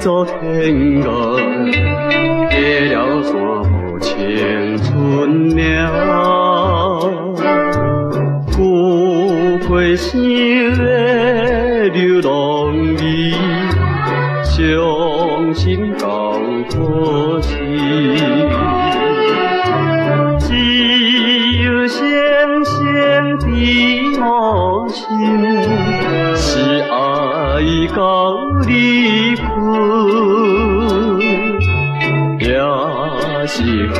座天涯，过了山坡青春名。古溪声的流浪味，伤心到可惜。只有星星的无心，是爱到离去，也是恨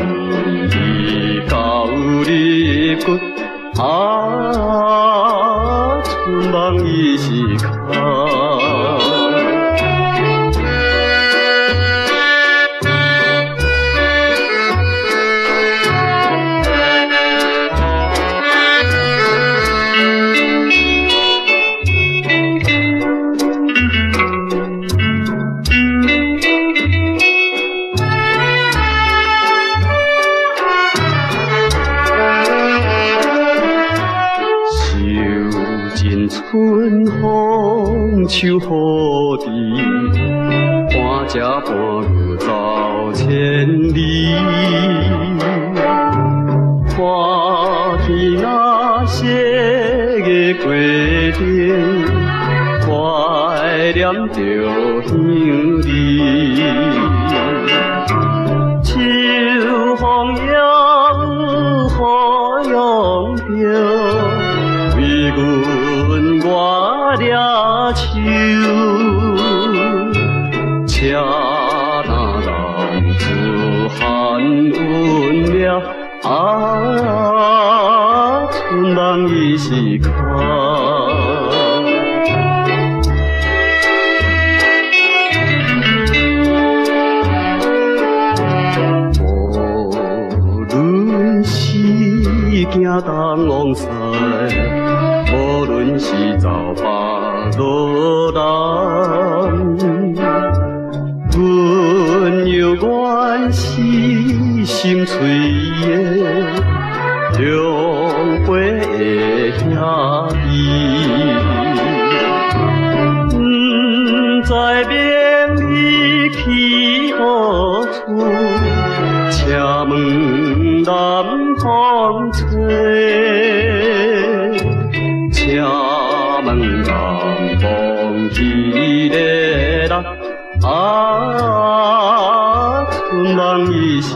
意到离骨。春梦已是空。春风秋雨滴，半只半路走千里。看天那色的过程，怀念着乡里。秋风也有何用着？为阮我抓手，且那男子汉运了，春梦已是空。行东往西，无论是走北落南，阮犹原是心碎的两辈的兄弟，不知明日去何处，请问南方吹，请问南方去个人，春梦已是。